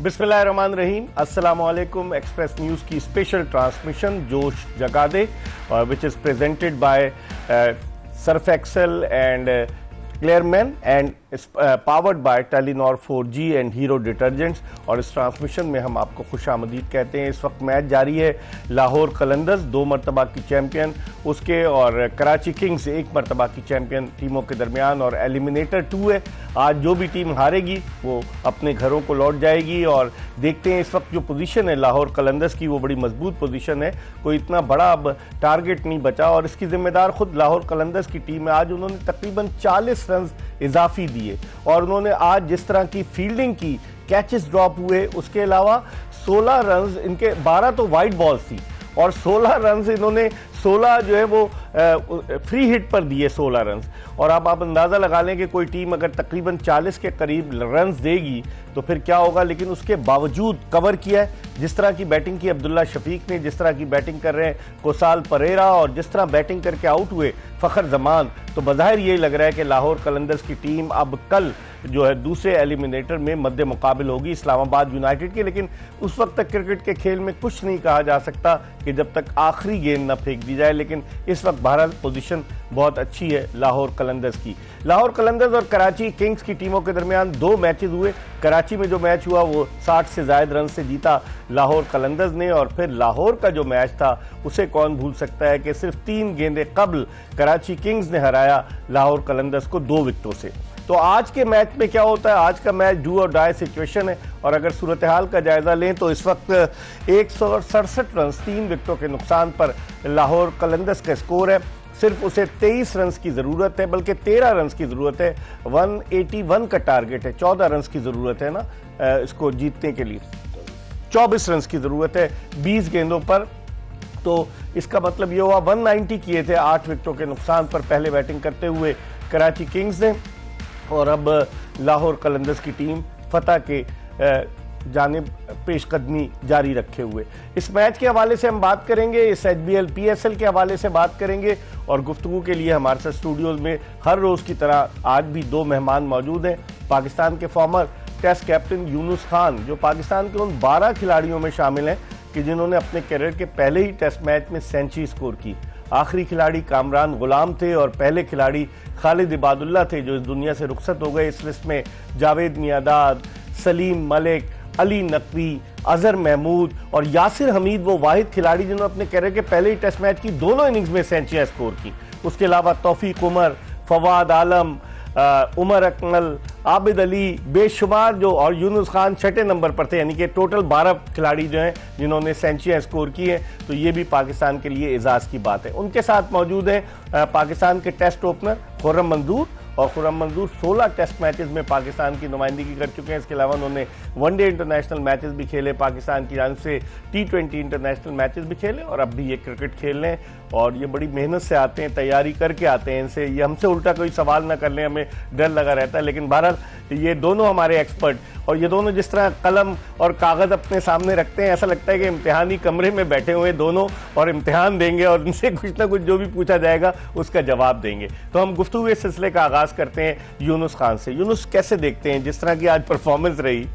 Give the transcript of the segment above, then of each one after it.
बिस्मिल्लाहिर्रहमानिर्रहीम, अस्सलामुअलैकुम। Express News की special transmission Josh Jaga De which is presented by Surf Excel and Clearman and powered by Telenor 4G and Hero detergents. और इस transmission में हम आपको खुशामदीद कहते हैं। इस वक्त मैच जारी है, लाहौर कलंदर्स 2 मरतबा की चैम्पियन उसके और कराची किंग्स 1 मरतबा की चैम्पियन टीमों के दरमियान, और एलिमिनेटर 2 है। आज जो भी टीम हारेगी वो अपने घरों को लौट जाएगी। और देखते हैं इस वक्त जो पोजीशन है लाहौर कलंदर्स की, वो बड़ी मजबूत पोजीशन है। कोई इतना बड़ा अब टारगेट नहीं बचा और इसकी जिम्मेदार खुद लाहौर कलंदर्स की टीम है। आज उन्होंने तकरीबन 40 रन इजाफी दिए और उन्होंने आज जिस तरह की फील्डिंग की, कैचेस ड्रॉप हुए, उसके अलावा 16 रन इनके, 12 तो वाइड बॉल्स थी और 16 रन इन्होंने 16 जो है वो फ्री हिट पर दिए 16 रन। और अब आप अंदाज़ा लगा लें कि कोई टीम अगर तकरीबन 40 के करीब रन देगी तो फिर क्या होगा। लेकिन उसके बावजूद कवर किया है। जिस तरह की बैटिंग की अब्दुल्ला शफीक ने, जिस तरह की बैटिंग कर रहे हैं कोसाल परेरा, और जिस तरह बैटिंग करके आउट हुए फ़खर जमान, तो बज़ाहिर यही लग रहा है कि लाहौर कलंदर्स की टीम अब कल जो है दूसरे एलिमिनेटर में मद्दे मुकाबिल होगी इस्लामाबाद यूनाइटेड के। लेकिन उस वक्त तक क्रिकेट के खेल में कुछ नहीं कहा जा सकता कि जब तक आखिरी गेंद न फेंक दी जाए। लेकिन इस वक्त बहरहाल पोजीशन बहुत अच्छी है लाहौर कलंदर्स की। लाहौर कलंदर्स और कराची किंग्स की टीमों के दरमियान 2 मैचेस हुए। कराची में जो मैच हुआ वो 60 से ज़ायद रन से जीता लाहौर कलंदर्स ने, और फिर लाहौर का जो मैच था उसे कौन भूल सकता है कि सिर्फ 3 गेंदें कबल कराची किंग्स ने हराया लाहौर कलंदर्स को 2 विकेटों से। तो आज के मैच में क्या होता है, आज का मैच डू और डाई सिचुएशन है। और अगर सूरत हाल का जायजा लें तो इस वक्त 167 रन 3 विकेटों के नुकसान पर लाहौर कलंदर्स का स्कोर है। सिर्फ उसे 23 रन की जरूरत है, बल्कि 13 रन की जरूरत है। 181 का टारगेट है, 14 रन की जरूरत है ना इसको जीतने के लिए। 24 रन की जरूरत है 20 गेंदों पर। तो इसका मतलब ये हुआ 190 किए थे 8 विकेटों के नुकसान पर पहले बैटिंग करते हुए कराची किंग्स ने। और अब लाहौर कलंदर्स की टीम फतह के जानिब पेशकदमी जारी रखे हुए। इस मैच के हवाले से हम बात करेंगे, इस HBL PSL के हवाले से बात करेंगे। और गुफ्तगू के लिए हमारे साथ स्टूडियोज में हर रोज़ की तरह आज भी 2 मेहमान मौजूद हैं। पाकिस्तान के former test captain Younis Khan, जो पाकिस्तान के उन 12 खिलाड़ियों में शामिल हैं कि जिन्होंने अपने कैरियर के पहले ही टेस्ट मैच में सेंचुरी स्कोर की। आखिरी खिलाड़ी कामरान गुलाम थे और पहले खिलाड़ी खालिद इबादुल्ला थे जो इस दुनिया से रुखसत हो गए। इस लिस्ट में जावेद मियादाद, सलीम मलिक, अली नकवी, अजहर महमूद और यासिर हमीद वो वाहिद खिलाड़ी जिन्होंने अपने कैरियर के पहले ही टेस्ट मैच की दोनों इनिंग्स में सेंचुरी स्कोर की। उसके अलावा तौफीक उमर, फवाद आलम, उमर अकमल, आबिद अली, बेशुमार जो, और यूनुस खान 6ठे नंबर पर थे। यानी कि टोटल 12 खिलाड़ी जो हैं जिन्होंने सेंचुरी स्कोर की है। तो ये भी पाकिस्तान के लिए एजाज़ की बात है। उनके साथ मौजूद हैं पाकिस्तान के टेस्ट ओपनर खुर्रम मंजूर, और खुर्रम मंजूर 16 टेस्ट मैचेस में पाकिस्तान की नुमाइंदगी कर चुके हैं। इसके अलावा उन्होंने वनडे इंटरनेशनल मैचेस भी खेले, पाकिस्तान की जानिब से T20 इंटरनेशनल मैचेस भी खेले, और अब भी ये क्रिकेट खेल रहे हैं। और ये बड़ी मेहनत से आते हैं, तैयारी करके आते हैं। इनसे ये हमसे उल्टा कोई सवाल ना कर लें, हमें डर लगा रहता है। लेकिन बहरहाल ये दोनों हमारे एक्सपर्ट, और ये दोनों जिस तरह कलम और कागज़ अपने सामने रखते हैं, ऐसा लगता है कि इम्तिहानी कमरे में बैठे हुए दोनों और इम्तिहान देंगे और इनसे कुछ ना कुछ जो भी पूछा जाएगा उसका जवाब देंगे। तो हम गुफ्तगू इस सिलसिले का आगाज़ करते हैं यूनुस खान से। यूनुस, कैसे देखते हैं जिस तरह की आज परफॉर्मेंस रही?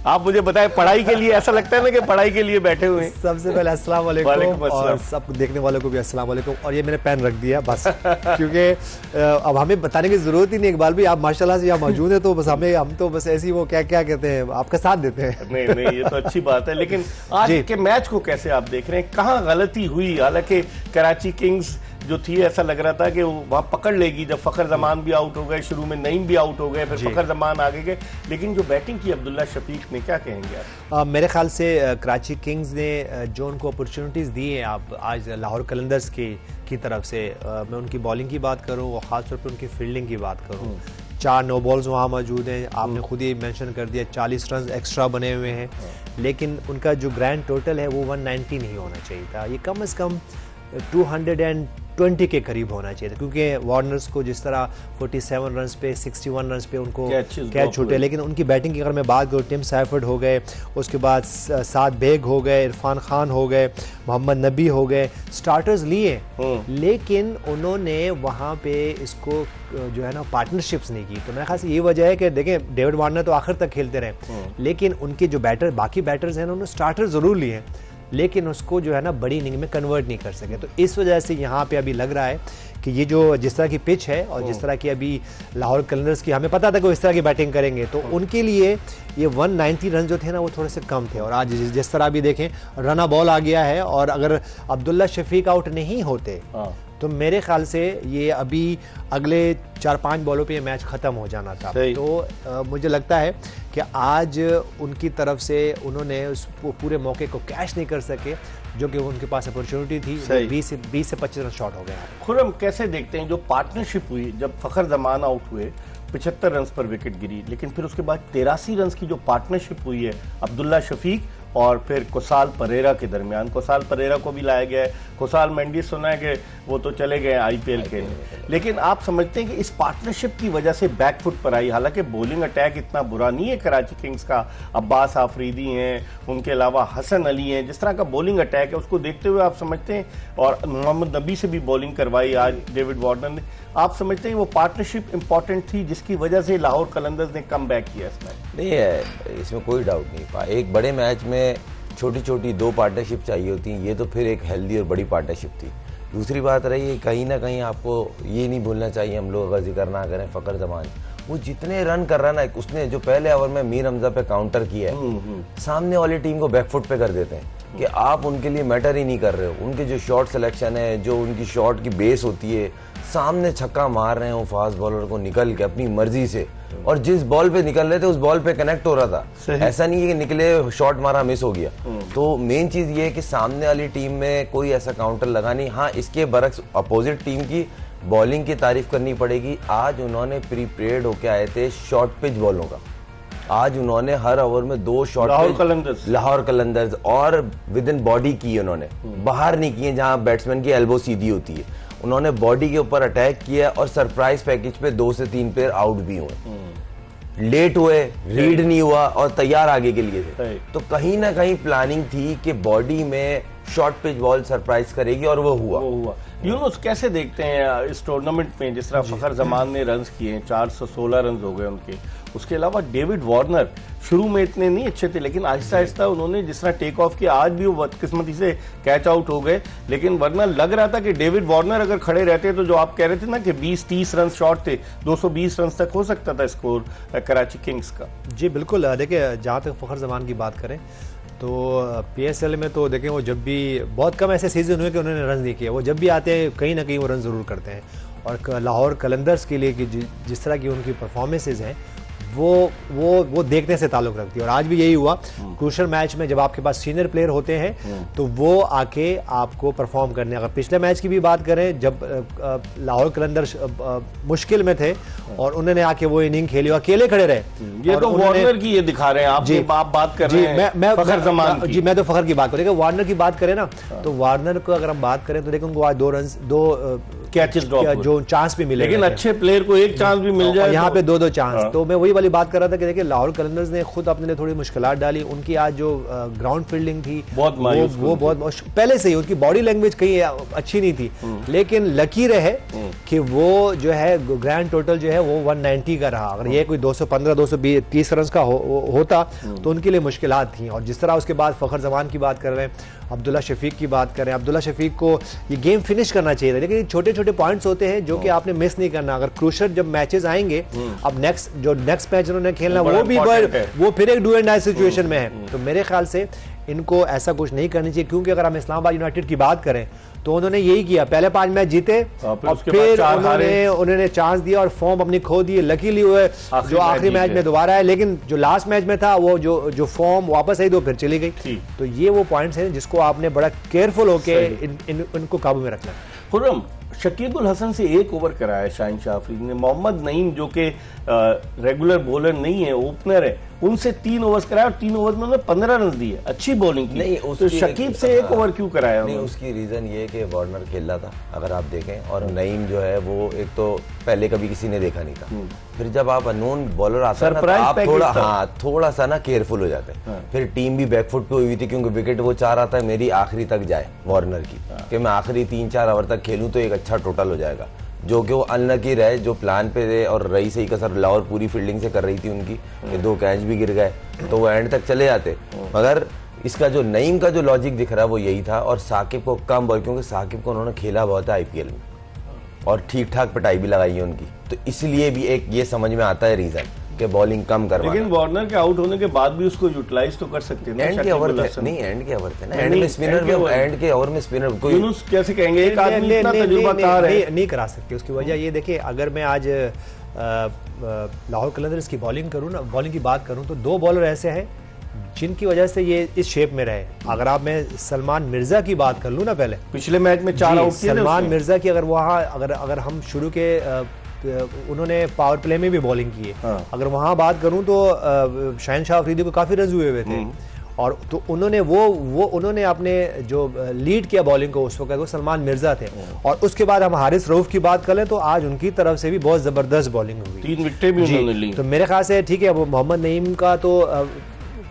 आप मुझे बताएं, पढ़ाई के लिए ऐसा लगता है ना कि पढ़ाई के लिए बैठे हुए हैं? सबसे पहले अस्सलाम वालेकुम और सब देखने वालों को भी अस्सलाम वालेकुम। और ये मैंने पेन रख दिया बस क्योंकि अब हमें बताने की जरूरत ही नहीं। इकबाल भाई आप माशाल्लाह से यहाँ मौजूद हैं, तो बस हम तो बस ऐसी वो क्या क्या कहते हैं, आपका साथ देते हैं। नहीं, ये तो अच्छी बात है। लेकिन आज के मैच को कैसे आप देख रहे हैं? कहाँ गलती हुई? हालांकि कराची किंग्स जो थी ऐसा लग रहा था कि वो वहाँ पकड़ लेगी। जब फ़खर जमान भी आउट हो गए, शुरू में नईम भी आउट हो गए, फिर फ़खर जमान आगे गए। लेकिन जो बैटिंग की अब्दुल्ला शफीक ने, क्या कहेंगे आप? मेरे ख्याल से कराची किंग्स ने जो उनको अपॉर्चुनिटीज़ दी हैं आप आज लाहौर कलंदर्स की तरफ से, मैं उनकी बॉलिंग की बात करूँ और ख़ासतौर पर उनकी फील्डिंग की बात करूँ, 4 नो बॉल्स वहाँ मौजूद हैं। आपने खुद ही मेंशन कर दिया 40 रन एक्स्ट्रा बने हुए हैं। लेकिन उनका जो ग्रैंड टोटल है वो 190 नहीं होना चाहिए था। ये कम से कम 20 के करीब होना चाहिए था, क्योंकि वार्नर्स को जिस तरह 47 रन पे 61 रन पे उनको कैच छूटे, लेकिन उनकी बैटिंग की अगर मैं बात करूँ, टिम सैफर्ड हो गए, उसके बाद साद बेग हो गए, इरफान खान हो गए, मोहम्मद नबी हो गए, स्टार्टर्स लिए, लेकिन उन्होंने वहाँ पे इसको जो है ना पार्टनरशिप्स नहीं की। तो मेरे ख्याल से ये वजह है कि देखें डेविड वार्नर तो आखिर तक खेलते रहे, लेकिन उनके जो बाकी बैटर्स हैं उन्होंने स्टार्टर ज़रूर लिए, लेकिन उसको जो है ना बड़ी इनिंग में कन्वर्ट नहीं कर सके। तो इस वजह से यहाँ पे अभी लग रहा है कि ये जो जिस तरह की पिच है और जिस तरह की अभी लाहौर कलंदर्स की, हमें पता था कि वो इस तरह की बैटिंग करेंगे, तो उनके लिए ये 190 रन जो थे ना वो थोड़े से कम थे। और आज जिस तरह अभी देखें रना बॉल आ गया है, और अगर अब्दुल्ला शफीक आउट नहीं होते तो मेरे ख्याल से ये अभी अगले 4-5 बॉलों पे ये मैच ख़त्म हो जाना था। तो मुझे लगता है कि आज उनकी तरफ से उन्होंने उस पूरे मौके को कैच नहीं कर सके, जो कि उनके पास अपॉर्चुनिटी थी। 20 से 25 रन शॉट हो गए। खुर्रम, कैसे देखते हैं जो पार्टनरशिप हुई, जब फखर जमान आउट हुए 75 रन पर विकेट गिरी, लेकिन फिर उसके बाद 83 रन की जो पार्टनरशिप हुई है अब्दुल्ला शफीक और फिर कुसाल परेरा के दरमियान, कुसाल परेरा को भी लाया गया है, कुसाल मेंडिस सुना है कि वो तो चले गए आईपीएल के, लेकिन आप समझते हैं कि इस पार्टनरशिप की वजह से बैकफुट पर आई? हालांकि बॉलिंग अटैक इतना बुरा नहीं है कराची किंग्स का, अब्बास आफरीदी हैं, उनके अलावा हसन अली हैं, जिस तरह का बॉलिंग अटैक है उसको देखते हुए आप समझते हैं, और मोहम्मद नबी से भी बॉलिंग करवाई आज डेविड वार्नर ने, आप समझते हैं वो पार्टनरशिप इंपॉर्टेंट थी जिसकी वजह से लाहौर कलंदर्स ने कम बैक किया इसमें? नहीं है, इसमें कोई डाउट नहीं। एक बड़े मैच में छोटी छोटी 2 पार्टनरशिप चाहिए होती हैं, ये तो फिर एक हेल्दी और बड़ी पार्टनरशिप थी। दूसरी बात रही है, कहीं ना कहीं आपको ये नहीं भूलना चाहिए, हम लोग अगर जिक्र ना करें फखर जमान, वो जितने रन कर रहा है ना, उसने जो पहले ओवर में मीर हमजा पे काउंटर किया है, सामने वाली टीम को बैकफुट पे कर देते हैं कि आप उनके लिए मैटर ही नहीं कर रहे हो। उनके जो शॉट सिलेक्शन है, जो उनकी शॉट की बेस होती है, सामने छक्का मार रहे हैं वो फास्ट बॉलर को निकल के अपनी मर्जी से, और जिस बॉल पे निकल रहे थे उस बॉल पे कनेक्ट हो रहा था। ऐसा नहीं है कि निकले शॉट मारा मिस हो गया। तो मेन चीज ये है कि सामने वाली टीम में कोई ऐसा काउंटर लगा नहीं। हाँ, इसके बरक्स अपोजिट टीम की बॉलिंग की तारीफ करनी पड़ेगी। आज उन्होंने प्रीपेड होके आए थे शॉर्ट पिच बॉलों का, आज उन्होंने हर ओवर में 2 शॉट लाहौर कलंदर्स और विद इन बॉडी की, उन्होंने बाहर नहीं किए जहां बैट्समैन की एल्बो सीधी होती है, उन्होंने बॉडी के ऊपर अटैक किया और सरप्राइज पैकेज पे 2 से 3 प्लेयर आउट भी हुए, लेट हुए, रीड नहीं हुआ और तैयार आगे के लिए थे। तो कहीं ना कहीं प्लानिंग थी कि बॉडी में शॉर्ट पिच बॉल सरप्राइज करेगी और वो हुआ। यूनुस, कैसे देखते हैं इस टूर्नामेंट में जिस तरह फखर जमान ने रन किए, 416 रन हो गए उनके, उसके अलावा डेविड वार्नर शुरू में इतने नहीं अच्छे थे, लेकिन आहिस्ता आहिस्ता उन्होंने जिस तरह टेक ऑफ किया, आज भी वो बदकिस्मती से कैच आउट हो गए, लेकिन वरना लग रहा था कि डेविड वार्नर अगर खड़े रहते तो जो आप कह रहे थे ना कि 20-30 रन शॉर्ट थे, 220 रन तक हो सकता था स्कोर कराची किंग्स का। जी बिल्कुल, देखिए जहाँ तक फखर जमान की बात करें तो पीएसएल में तो देखें वो जब भी बहुत कम ऐसे सीजन हुए कि उन्होंने रन नहीं किया, वो जब भी आते हैं कहीं ना कहीं वो रन ज़रूर करते हैं। और लाहौर कलंदर्स के लिए कि जिस तरह की उनकी परफॉर्मेंसेज हैं वो देखने से ताल्लुक रखती है। और आज भी यही हुआ, क्रूशल मैच में जब आपके पास सीनियर प्लेयर होते हैं तो वो आके आपको परफॉर्म करने, अगर पिछले मैच की भी बात करें जब लाहौर कलंदर्स मुश्किल में थे और उन्होंने आके वो इनिंग खेली, अकेले खड़े रहे। ये तो वार्नर की ये दिखा रहे हैं आप, जी आप बात कर रहे हैं फखर जमान की। जी मैं तो फखर की बात करें, वार्नर की बात करें ना तो वार्नर को अगर हम बात करें तो देखो उनको आज 2 कैचेस ड्रॉप जो चांस भी मिले, लेकिन अच्छे प्लेयर को एक चांस भी मिल जाए, यहाँ पे 2 चांस। तो मैं वही वाली बात कर रहा था कि देखिए लाहौर कलंदर्स ने खुद अपने लिए थोड़ी मुश्किलात डाली। उनकी आज जो ग्राउंड फील्डिंग थी वो बहुत पहले से ही उनकी बॉडी लैंग्वेज कहीं अच्छी नहीं थी, लेकिन लकी रहे कि वो जो है ग्रैंड टोटल जो है वो 190 का रहा। अगर ये कोई 215-220 रन का होता तो उनके लिए मुश्किलात थी। और जिस तरह उसके बाद फखर जमान की बात कर रहे हैं, अब्दुल्ला शफीक की बात करें, अब्दुल्ला शफीक को ये गेम फिनिश करना चाहिए था, लेकिन छोटे छोटे पॉइंट्स होते हैं जो कि आपने मिस नहीं करना। अगर क्रूशल जब मैचेस आएंगे, अब नेक्स्ट मैच उन्होंने खेलना वो फिर एक डू एंड डाई सिचुएशन में है। तो मेरे ख्याल से इनको ऐसा कुछ नहीं करनी चाहिए, क्योंकि अगर हम इस्लामाबाद यूनाइटेड की बात करें तो उन्होंने यही किया, पहले 5 मैच जीते और फिर उन्होंने चांस दिया और फॉर्म अपनी खो दी। लकीली हुए जो आखिरी मैच में दोबारा है, लेकिन जो लास्ट मैच में था वो जो फॉर्म वापस आई तो फिर चली गई। तो ये वो पॉइंट्स हैं जिसको आपने बड़ा केयरफुल होकर इनको काबू में रखना। खुर्रम, शकीब उल हसन से 1 ओवर कराया शाहीन शाह अफरीदी ने। मोहम्मद नईम जो कि रेगुलर बॉलर नहीं है, ओपनर है, उनसे 3 ओवर्स कराया और 3 ओवर में उन्होंने 15 रन दिए, अच्छी बॉलिंग की। नहीं, तो शकीब से 1 ओवर क्यों कराया? नहीं, उसकी रीजन ये है कि वार्नर खेल रहा था, अगर आप देखें, और नईम जो है वो एक तो पहले कभी किसी ने देखा नहीं था। फिर जब आप अननोन बॉलर आता है ना, तो आप थोड़ा सा ना केयरफुल हो जाते हैं। फिर टीम भी बैकफुट पे हुई थी, क्योंकि विकेट वो चाह रहा था मेरी आखिरी तक जाए वार्नर की, कि मैं आखिरी 3-4 ओवर तक खेलूं तो एक अच्छा टोटल हो जाएगा, जो कि वो अनलकी रहे, जो प्लान पे थे। और रही सही कसर लाहौर पूरी फील्डिंग से कर रही थी उनकी, कि 2 कैच भी गिर गए तो वो एंड तक चले जाते। मगर इसका जो नईम का जो लॉजिक दिख रहा है वो यही था, और साकिब को कम बॉल, क्योंकि साकिब को उन्होंने खेला बहुत है आईपीएल में और ठीक ठाक पिटाई भी लगाई है उनकी, तो इसलिए भी एक ये समझ में आता है रीजन कि बॉलिंग कम करवाना। लेकिन वार्नर के आउट होने के बाद भी उसको यूटिलाइज तो कर सकते हैं ना। एंड के ओवर थे, नहीं एंड के ओवर थे ना, एंड में स्पिनर में, एंड के ओवर में स्पिनर कोई यूनुस कैसे कहेंगे, एक आदमी इतना तजुर्बाकार है, नहीं करा सकते। उसकी वजह ये देखिए, अगर मैं आज लाहौर कलंदर्स की बॉलिंग करूं ना, बॉलिंग की बात करूं, तो 2 बॉलर ऐसे हैं जिनकी वजह से ये इस शेप में रहे। अगर आप मैं सलमान मिर्जा की बात कर लूं ना, पहले पिछले मैच में 4 आउट किए सलमान मिर्जा की, अगर वहां अगर हम शुरू के उन्होंने पावर प्ले में भी बॉलिंग की है। अगर वहां बात करूं तो शाहीन शाह अफरीदी को काफी रन हुए थे, और तो उन्होंने उन्होंने अपने जो लीड किया बॉलिंग को उस वक्त, वो सलमान मिर्जा थे। और उसके बाद हम हारिस रऊफ की बात करें तो आज उनकी तरफ से भी बहुत जबरदस्त बॉलिंग हुई, 3 विकेटें भी उन्होंने ली। तो मेरे ख्याल से ठीक है, वो मोहम्मद नईम का तो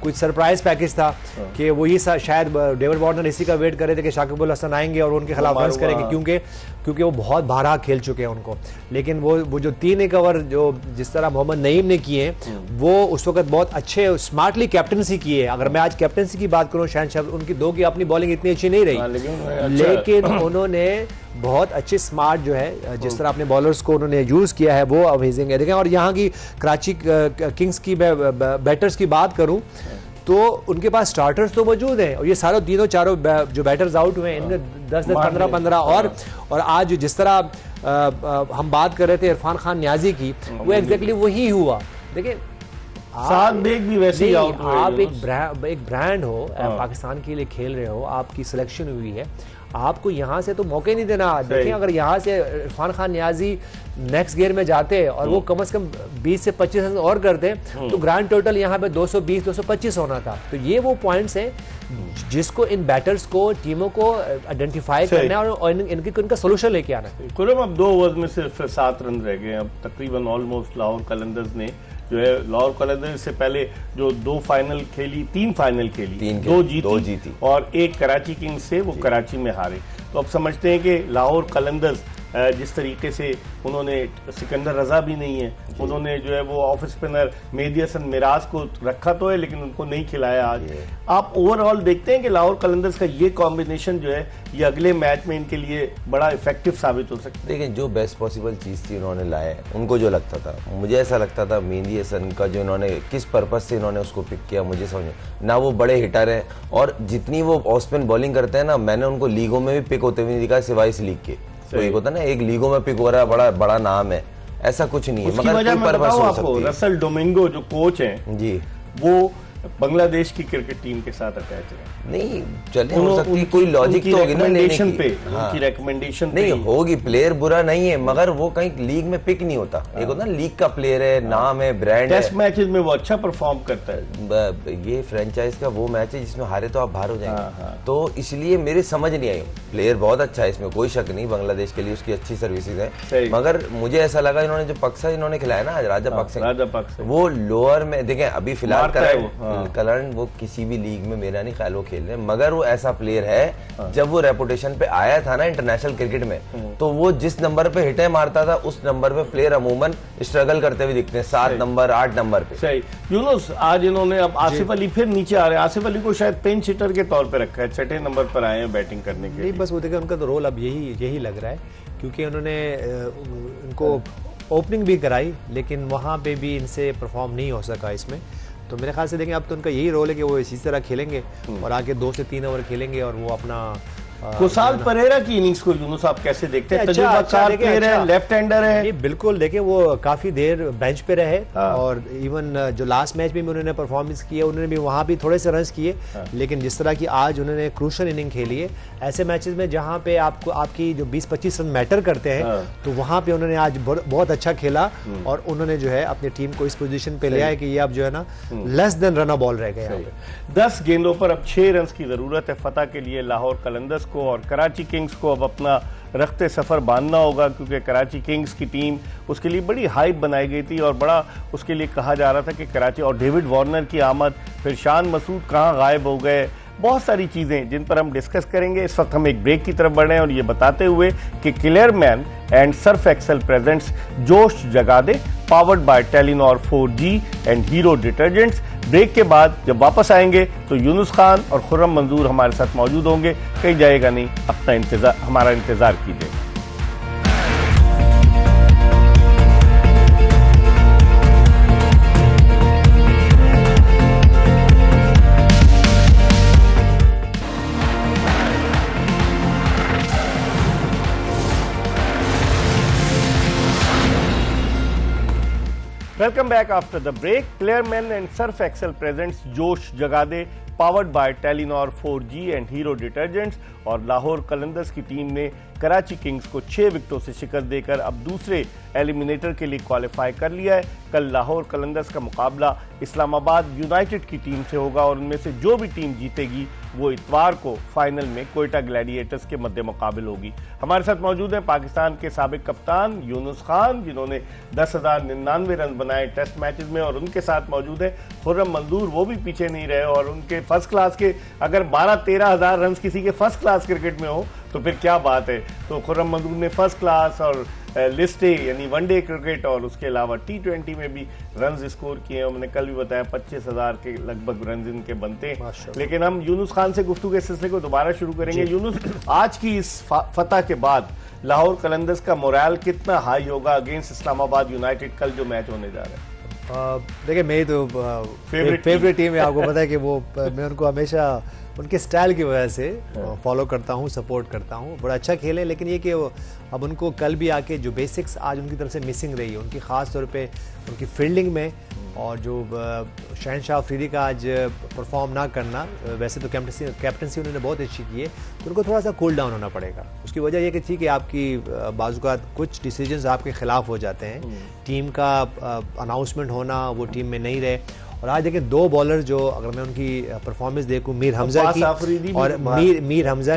कुछ सरप्राइज पैकेज था कि वो ये शायद डेविड वार्नर इसी का वेट कर रहे थे कि शाकिब उल हसन आएंगे और उनके खिलाफ रन करेंगे, क्योंकि वो बहुत बारहा खेल चुके हैं उनको। लेकिन वो जो 3 ओवर जो जिस तरह मोहम्मद नईम ने किए, वो उस वक्त बहुत अच्छे स्मार्टली कैप्टनसी किए। अगर मैं आज कैप्टनसी की बात करूं, शायद उनकी 2 की अपनी बॉलिंग इतनी अच्छी नहीं रही, लेकिन उन्होंने बहुत अच्छे स्मार्ट जो है, जिस तरह अपने बॉलर्स को उन्होंने यूज किया है, वो अमेजिंग है। देखें, और यहाँ की कराची किंग्स की बैटर्स की बात करूं तो उनके पास स्टार्टर्स तो मौजूद हैं, और ये सारे तीनों चारों जो बैटर्स आउट हुए हैं, इनमें 10-10, 15-15 और आज जिस तरह हम बात कर रहे थे इरफान खान न्याजी की, वो एग्जैक्टली वही हुआ। देखिए, साद बेग भी वैसे ही आउट हुए। आप एक ब्रांड हो, पाकिस्तान के लिए खेल रहे हो, आपकी सिलेक्शन हुई है, आपको यहाँ से तो मौके नहीं देना। देखिए, अगर यहाँ से इरफान खान न्याजी नेक्स्ट गियर में जाते और वो कम से कम 20 से 25 रन और करते, तो ग्रैंड टोटल यहाँ पे 220-225 होना था। तो ये वो पॉइंट्स हैं जिसको इन बैटर्स को, टीमों को आइडेंटिफाई करना है और इनका सोल्यूशन लेके आना है। खुरम, अब 2 ओवर में सिर्फ 7 रन रह गए। अब तकरीबन ऑलमोस्ट लाहौर कलंदर्स ने जो है, लाहौर कलंदर्स से पहले जो 3 फाइनल खेली, 2 जीती और 1 कराची किंग्स से वो कराची में हारे। तो अब समझते हैं कि लाहौर कलंदर्स जिस तरीके से उन्होंने, सिकंदर रजा भी नहीं है, उन्होंने जो है वो ऑफ स्पिनर मेहदी हसन मिराज को रखा तो है, लेकिन उनको नहीं खिलाया आज। आप ओवरऑल देखते हैं कि लाहौर कलंदर्स का ये कॉम्बिनेशन जो है, ये अगले मैच में इनके लिए बड़ा इफेक्टिव साबित हो सकता है? देखिए, जो बेस्ट पॉसिबल चीज़ थी उन्होंने लाए, उनको जो लगता था, मुझे ऐसा लगता था मेहदी हसन का जो इन्होंने किस पर्पज से इन्होंने उसको पिक किया, मुझे समझ ना। वो बड़े हिटर हैं, और जितनी वो ऑफ स्पिन बॉलिंग करते हैं ना, मैंने उनको लीगों में भी पिक होते हुए नहीं दिखा, सिवाय इस लीग के। तो एक होता है ना, एक लीगों में पिक हो रहा है, बड़ा नाम है, ऐसा कुछ नहीं है। मगर वजह मैं बताऊं आपको, रसल डोमिंगो जो कोच हैं जी, वो बांग्लादेश की क्रिकेट टीम के साथ अटैच है। नहीं चले, हो सकती है कोई लॉजिक तो होगी ना लेने की। उनकी रिकमेंडेशन नहीं होगी, प्लेयर बुरा नहीं है, मगर वो कहीं लीग में पिक नहीं होता। एक होता ना, लीग का प्लेयर है, नाम है, ब्रांड है, टेस्ट मैचेस में वो अच्छा परफॉर्म करता है। ये फ्रेंचाइज का वो मैच है जिसमें हारे तो आप बाहर हो जाएंगे, तो इसलिए मेरे समझ नहीं आई। प्लेयर बहुत अच्छा है, इसमें कोई शक नहीं, बांग्लादेश के लिए उसकी अच्छी सर्विसेज है, मगर मुझे ऐसा लगा इन्होंने जो पक्सा इन्होंने खिलाया ना राजा पक्सा, वो लोअर में देखें अभी फिलहाल कलर्न वो किसी भी लीग में मेरा नहीं ख्याल वो खेल रहे, मगर वो ऐसा प्लेयर है, जब वो रेपुटेशन पे आया था ना इंटरनेशनल क्रिकेट में, तो वो जिस नंबर पे हिटें मारता था, उस नंबर पे प्लेयर अमूमन स्ट्रगल करते हुए दिखते हैं, 7 नंबर 8 नंबर पे। सही यूनुस, आज इन्होंने अब आसिफ अली फिर नीचे आ रहे हैं। आसिफ अली को शायद पिंच हिटर के तौर पे रखा है, 6ठे नंबर पर आए हैं बैटिंग करने के लिए। बस वो देखिए, उनका तो रोल अब यही लग रहा है, क्योंकि उन्होंने उनको ओपनिंग भी कराई, लेकिन वहाँ पे भी इनसे परफॉर्म नहीं हो सका इसमें। तो मेरे ख्याल से देखें, अब तो उनका यही रोल है कि वो इसी तरह खेलेंगे और आगे 2 से 3 ओवर खेलेंगे और वो अपना कुशाल परेरा की इनिंग्स को यूनुस आप कैसे देखते हैं? तजुर्बाकार प्लेयर है, लेफ्ट हैंडर है। बिल्कुल, देखिए वो काफी देर बेंच पे रहे और इवन जो लास्ट मैच में भी उन्होंने परफॉर्मेंस की है, उन्होंने भी वहां भी थोड़े से रन किए, लेकिन जिस तरह की आज उन्होंने क्रूशल इनिंग खेली है, ऐसे मैचेस में जहां पे आपको आपकी जो 20-25 रन मैटर करते हैं, तो वहां पे उन्होंने आज बहुत अच्छा खेला और उन्होंने जो है अपनी टीम को इस पोजीशन पे ले आया कि ये अब जो है ना लेस देन रन बॉल रह गए। 10 गेंदों पर अब 6 रन की जरूरत है फतह के लिए लाहौर कलंदर्स को, और कराची किंग्स को अब अपना रखते सफर बांधना होगा, क्योंकि कराची किंग्स की टीम उसके लिए बड़ी हाइप बनाई गई थी और बड़ा उसके लिए कहा जा रहा था कि कराची, और डेविड वार्नर की आमद, फिर शान मसूद कहाँ गायब हो गए, बहुत सारी चीजें जिन पर हम डिस्कस करेंगे। इस वक्त हम एक ब्रेक की तरफ बढ़ रहे हैं और ये बताते हुए कि Clearman and Surf Excel presents Josh Jaga De, powered by Telenor 4G and Hero detergents. Break के बाद जब वापस आएंगे तो यूनुस खान और खुर्रम मंजूर हमारे साथ मौजूद होंगे, कहीं जाएगा नहीं, अपना हमारा इंतजार कीजिए। Welcome back after the break. Clearman and Surf Excel presents Josh Jagade, powered by Telenor 4G and Hero Detergents। और लाहौर कलंदर्स की टीम ने कराची किंग्स को 6 विकेटों से शिकस्त देकर अब दूसरे एलिमिनेटर के लिए क्वालिफाई कर लिया है। कल लाहौर कलंदर्स का मुकाबला इस्लामाबाद यूनाइटेड की टीम से होगा और उनमें से जो भी टीम जीतेगी वो इतवार को फाइनल में कोयटा ग्लैडिएटर्स के मद्दे मुकाबिल होगी। हमारे साथ मौजूद हैं पाकिस्तान के साबिक कप्तान यूनुस खान, जिन्होंने 10,099 रन बनाए टेस्ट मैचेस में, और उनके साथ मौजूद है खुर्रम मंजूर, वो भी पीछे नहीं रहे और उनके फर्स्ट क्लास के अगर 12-13 हजार रन किसी के फर्स्ट क्लास क्रिकेट में हो तो फिर क्या बात है। तो खुर्रम मंजूर ने फर्स्ट क्लास और लिस्ट ए यानी वनडे क्रिकेट और उसके अलावा T20 में भी रन स्कोर किए हैं। उन्होंने कल भी बताया 25,000 के लगभग रन इनके बनते हैं। लेकिन हम यूनुस खान से गुफ्तगू के सिलसिले को दोबारा शुरू करेंगे। यूनुस, आज की इस फतह के बाद लाहौर कलंदर्स का मोरल कितना हाई होगा अगेंस्ट इस्लामाबाद यूनाइटेड कल जो मैच होने जा रहा है? देखिए, मेरी तो फेवरेट टीम है, आपको पता है कि वो मैं उनको हमेशा उनके स्टाइल की वजह से फॉलो करता हूँ, सपोर्ट करता हूँ, बड़ा अच्छा खेले। लेकिन ये कि अब उनको कल भी आके जो बेसिक्स आज उनकी तरफ से मिसिंग रही है, उनकी ख़ास तौर पे उनकी फील्डिंग में, और जो शहनशाह अफरीदी का आज परफॉर्म ना करना, वैसे तो कैप्टनसी उन्होंने बहुत अच्छी की है, तो उनको थोड़ा सा कूल डाउन होना पड़ेगा। उसकी वजह यह कि ठीक है, आपकी बाज़ कुछ डिसीजंस आपके खिलाफ हो जाते हैं, टीम का अनाउंसमेंट होना वो टीम में नहीं रहे। और आज देखिए 2 बॉलर जो, अगर मैं उनकी परफॉर्मेंस देखूं, मीर हमजा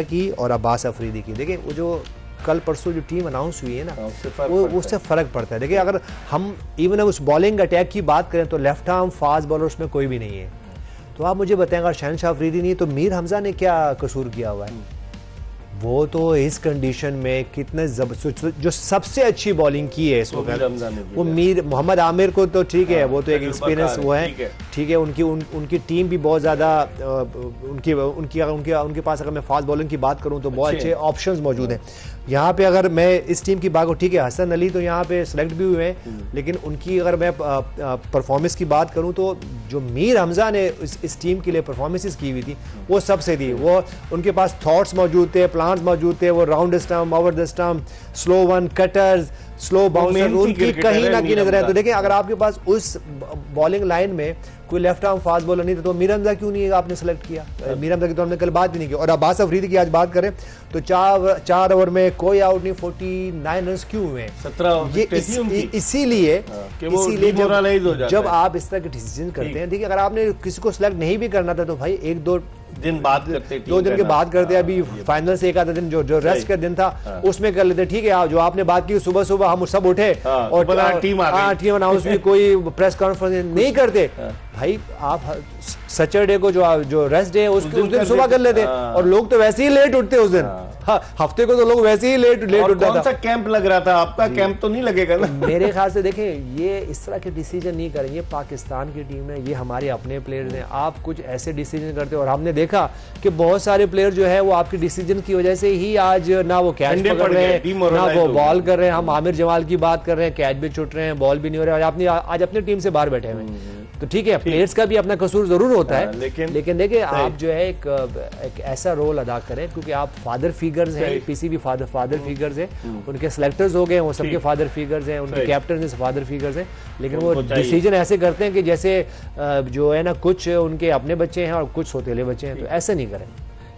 की और अब्बास अफरीदी की, देखिए वो जो कल परसों जो टीम अनाउंस हुई है ना, वो उससे फर्क पड़ता है। देखिए, अगर हम इवन उस बॉलिंग अटैक की बात करें तो लेफ्ट आर्म फास्ट बॉलर उसमें कोई भी नहीं है। तो आप मुझे बताएं, अगर शहनशाह अफरीदी नहीं तो मीर हमजा ने क्या कसूर किया हुआ है? वो तो इस कंडीशन में कितने जो सबसे अच्छी बॉलिंग की है इस वक्त वो मीर मोहम्मद आमिर को, तो ठीक है, वो तो एक एक्सपीरियंस वो है, ठीक है, उनकी टीम भी बहुत ज़्यादा उनके पास, अगर मैं फास्ट बॉलिंग की बात करूं तो बहुत अच्छे ऑप्शंस मौजूद हैं। यहाँ पे अगर मैं इस टीम की बात करूँ, ठीक है, हसन अली तो यहाँ पे सेलेक्ट भी हुए हैं, लेकिन उनकी अगर मैं परफॉर्मेंस की बात करूँ तो जो मीर हमजा ने इस टीम के लिए परफॉर्मेंसेस की हुई थी वो सबसे थी। वो उनके पास थॉट्स मौजूद थे, प्लान्स मौजूद थे, वो round stump, over the stump, slow one, cutters, slow bouncer, उनकी कहीं ना कहीं नजर है। तो देखिए, अगर आपके पास उस बॉलिंग लाइन में कोई लेफ्ट आर्म फास्ट बॉलर नहीं था तो मीर हमजा क्यों नहीं आपने सेलेक्ट किया? मीर हमजा की तो हमने कल बात भी नहीं की। और अब्बास अफरीदी की आज बात करें तो 4 ओवर में कोई आउट नहीं, 49 रन क्यों हुए? 17 इसीलिए जब आप इस तरह के डिसीजन करते हैं, देखिए, अगर आपने किसी को सिलेक्ट नहीं भी करना था तो भाई 1-2 दिन बात करते, 2 दिन के बाद करते, अभी फाइनल से एक आधा दिन जो रेस्ट का दिन था उसमें कर लेते, ठीक है। जो आपने बात की सुबह सुबह हम सब उठे और टीम अनाउंस भी, कोई प्रेस कॉन्फ्रेंस नहीं करते भाई, आप सैटरडे को जो रेस्ट डे उस दिन सुबह कर लेते, और लोग तो वैसे ही लेट उठते उस दिन। हफ्ते को तो लोग वैसे ही लेट उठता था। कौन सा कैंप लग रहा था? आपका कैंप तो नहीं लगेगा ना? मेरे ख्याल से देखें, ये इस तरह के डिसीजन नहीं करेंगे। पाकिस्तान की टीम है, ये हमारे अपने प्लेयर्स हैं, आप कुछ ऐसे डिसीजन करते हो। और हमने देखा कि बहुत सारे प्लेयर जो है वो आपके डिसीजन की वजह से ही आज ना वो कैच पकड़ रहे हैं, ना वो बॉल कर रहे हैं। हम आमिर जमाल की बात कर रहे हैं, कैच भी छूट रहे हैं, बॉल भी नहीं हो रहे, आज अपनी टीम से बाहर बैठे हुए हैं। तो ठीक है, प्लेयर्स का भी अपना कसूर जरूर होता है, लेकिन देखिए आप जो है एक ऐसा रोल अदा करें, क्योंकि आप फादर फिगर्स हैं, पीसीबी फादर फिगर्स हैं, उनके सिलेक्टर्स हो गए, वो सबके फादर फिगर्स हैं, उनके कैप्टन फादर फिगर्स हैं, लेकिन वो डिसीजन ऐसे करते हैं कि जैसे जो है ना कुछ उनके अपने बच्चे हैं और कुछ सौतेले बच्चे हैं, तो ऐसे नहीं करें।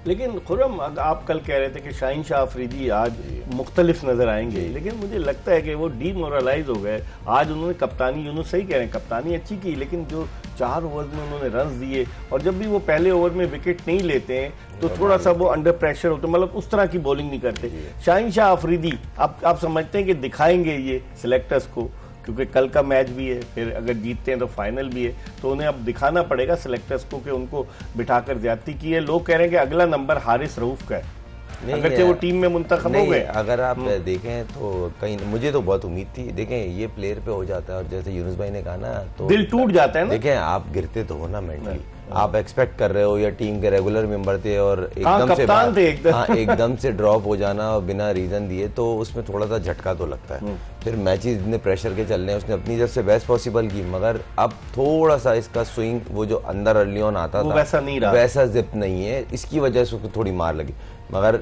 लेकिन खुरम, आप कल कह रहे थे कि शाहीन शाह अफरीदी आज मुख्तलिफ नजर आएंगे, लेकिन मुझे लगता है कि वो डीमोरलाइज हो गए। आज उन्होंने कप्तानी, यूनुस सही कह रहे हैं, कप्तानी अच्छी की, लेकिन जो 4 ओवर में उन्होंने रन दिए, और जब भी वो पहले ओवर में विकेट नहीं लेते हैं तो थोड़ा सा वो अंडर प्रेशर होते, मतलब उस तरह की बॉलिंग नहीं करते। शाहीन शाह अफरीदी आप समझते हैं कि दिखाएंगे ये सिलेक्टर्स को, क्योंकि कल का मैच भी है, फिर अगर जीतते हैं तो फाइनल भी है, तो उन्हें अब दिखाना पड़ेगा सिलेक्टर्स को कि उनको बिठाकर ज्यादती की है। लोग कह रहे हैं कि अगला नंबर हारिस रऊफ का है, अगर वो टीम में मुंतखब हो गए। अगर आप देखें तो कहीं मुझे तो बहुत उम्मीद थी, देखें ये प्लेयर पे हो जाता है, और जैसे यूनुस भाई ने कहा ना, तो दिल टूट जाता है ना। देखें आप गिरते तो हो ना मेंटली, आप एक्सपेक्ट कर रहे हो, या टीम के रेगुलर मेंबर थे और एकदम से ड्रॉप हो जाना और बिना रीजन दिए, तो उसमें थोड़ा सा झटका तो लगता है। फिर मैचेस इतने प्रेशर के चल रहे हैं, उसने अपनी तरफ से बेस्ट पॉसिबल की, मगर अब थोड़ा सा इसका स्विंग, वो जो अंदर अर्ली ऑन आता था वैसा नहीं रहा, वैसा जिप नहीं है, इसकी वजह से उसको थोड़ी मार लगी, मगर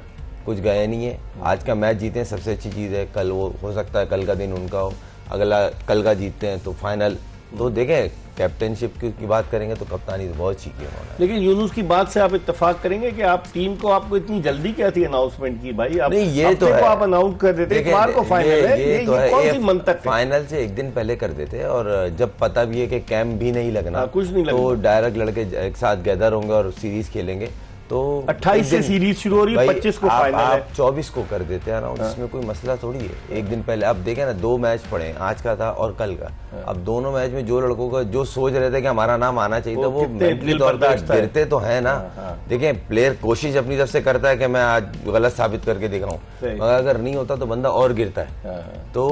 कुछ गया नहीं है। आज का मैच जीते हैं, सबसे अच्छी चीज है। कल वो हो सकता है कल का दिन उनका हो, अगला कल का जीतते हैं तो फाइनल। तो देखें कैप्टनशिप की बात करेंगे तो कप्तानी तो बहुत अच्छी की उन्होंने। लेकिन यूनुस की बात से आप इत्तेफाक करेंगे कि आप टीम को, आपको इतनी जल्दी क्या थी अनाउंसमेंट की भाई? आप नहीं, ये तो है, आप अनाउंस कर देते एक बार को फाइनल है, ये कौन सी मंतक? फाइनल से एक दिन पहले कर देते, और जब पता भी है कि कैंप भी नहीं लगना, कुछ नहीं लगना, तो डायरेक्ट लड़के एक साथ गैदर होंगे और सीरीज खेलेंगे। तो 28 से सीरीज शुरू हो रही है, 25 को फाइनल है, आप 24 को कर देते हैं अराउंड, इसमें कोई मसला थोड़ी है। एक दिन पहले आप देखें ना, 2 मैच पड़े, आज का था और कल का। अब दोनों मैच में जो लड़कों का जो सोच रहे थे कि हमारा नाम आना चाहिए था, वो मेंटली तौर पर गिरते तो है ना। देखें प्लेयर कोशिश अपनी तरफ से करता है कि मैं आज गलत साबित करके दिख रहा हूँ, मगर अगर नहीं होता तो बंदा और गिरता है। तो